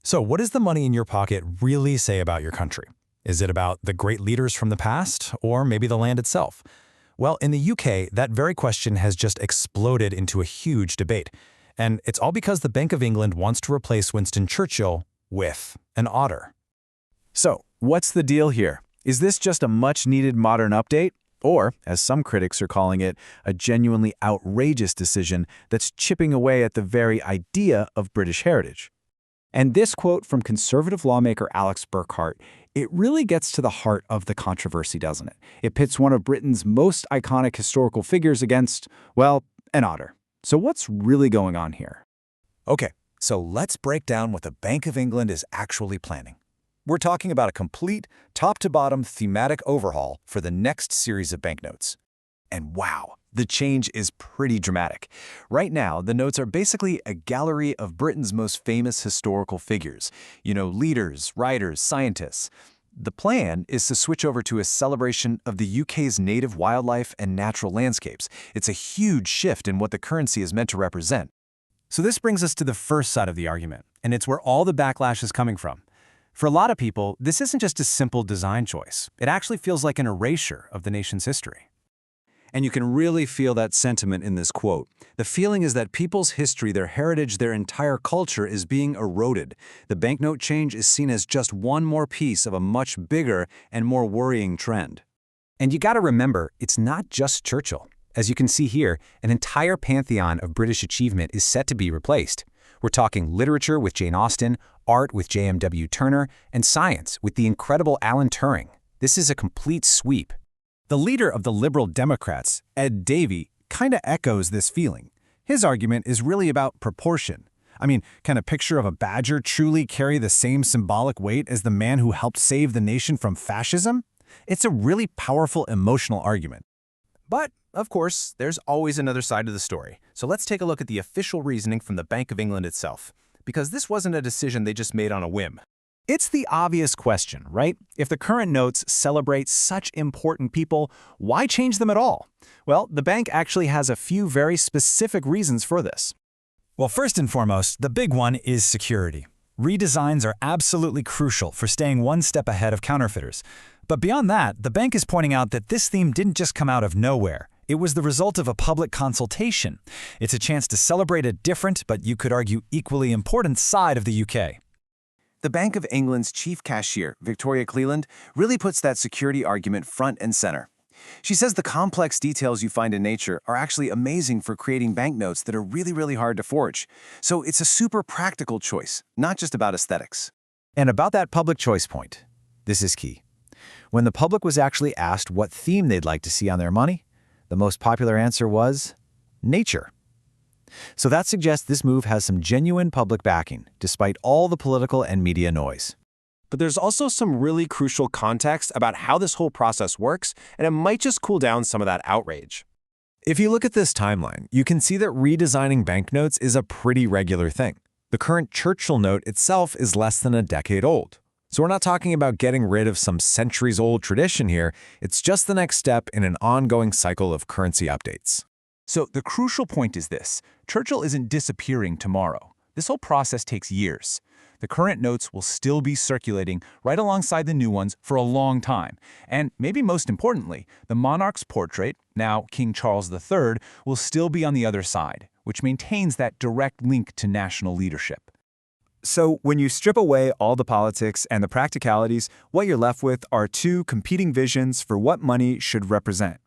So what does the money in your pocket really say about your country? Is it about the great leaders from the past, or maybe the land itself? Well, in the UK, that very question has just exploded into a huge debate. And it's all because the Bank of England wants to replace Winston Churchill with an otter. So, what's the deal here? Is this just a much-needed modern update? Or, as some critics are calling it, a genuinely outrageous decision that's chipping away at the very idea of British heritage? And this quote from conservative lawmaker Alex Burkhardt, it really gets to the heart of the controversy, doesn't it? It pits one of Britain's most iconic historical figures against, well, an otter. So what's really going on here? Okay, so let's break down what the Bank of England is actually planning. We're talking about a complete, top-to-bottom thematic overhaul for the next series of banknotes. And wow, the change is pretty dramatic. Right now, the notes are basically a gallery of Britain's most famous historical figures. Leaders, writers, scientists. The plan is to switch over to a celebration of the UK's native wildlife and natural landscapes. It's a huge shift in what the currency is meant to represent. So this brings us to the first side of the argument, and it's where all the backlash is coming from. For a lot of people, this isn't just a simple design choice. It actually feels like an erasure of the nation's history. And you can really feel that sentiment in this quote. The feeling is that people's history, their heritage, their entire culture is being eroded. The banknote change is seen as just one more piece of a much bigger and more worrying trend. And you gotta remember, it's not just Churchill. As you can see here, an entire pantheon of British achievement is set to be replaced. We're talking literature with Jane Austen, art with J.M.W. Turner, and science with the incredible Alan Turing. This is a complete sweep. The leader of the Liberal Democrats, Ed Davey, kinda echoes this feeling. His argument is really about proportion. Can a picture of a badger truly carry the same symbolic weight as the man who helped save the nation from fascism? It's a really powerful emotional argument. But, of course, there's always another side of the story. So let's take a look at the official reasoning from the Bank of England itself. Because this wasn't a decision they just made on a whim. It's the obvious question, right? If the current notes celebrate such important people, why change them at all? Well, the bank actually has a few very specific reasons for this. Well, first and foremost, the big one is security. Redesigns are absolutely crucial for staying one step ahead of counterfeiters. But beyond that, the bank is pointing out that this theme didn't just come out of nowhere. It was the result of a public consultation. It's a chance to celebrate a different, but you could argue equally important side of the UK. The Bank of England's chief cashier, Victoria Cleland, really puts that security argument front and center. She says the complex details you find in nature are actually amazing for creating banknotes that are really hard to forge. So it's a super practical choice, not just about aesthetics. And about that public choice point, this is key. When the public was actually asked what theme they'd like to see on their money, the most popular answer was nature. So that suggests this move has some genuine public backing, despite all the political and media noise. But there's also some really crucial context about how this whole process works, and it might just cool down some of that outrage. If you look at this timeline, you can see that redesigning banknotes is a pretty regular thing. The current Churchill note itself is less than a decade old. So we're not talking about getting rid of some centuries-old tradition here. It's just the next step in an ongoing cycle of currency updates. So the crucial point is this: Churchill isn't disappearing tomorrow. This whole process takes years. The current notes will still be circulating right alongside the new ones for a long time. And maybe most importantly, the monarch's portrait, now King Charles III, will still be on the other side, which maintains that direct link to national leadership. So when you strip away all the politics and the practicalities, what you're left with are two competing visions for what money should represent.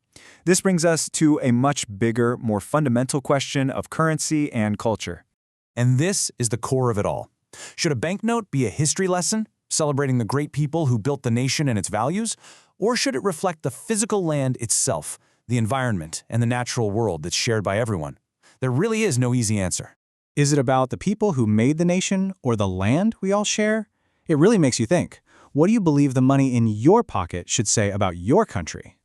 This brings us to a much bigger, more fundamental question of currency and culture. And this is the core of it all. Should a banknote be a history lesson, celebrating the great people who built the nation and its values? Or should it reflect the physical land itself, the environment, and the natural world that's shared by everyone? There really is no easy answer. Is it about the people who made the nation or the land we all share? It really makes you think. What do you believe the money in your pocket should say about your country?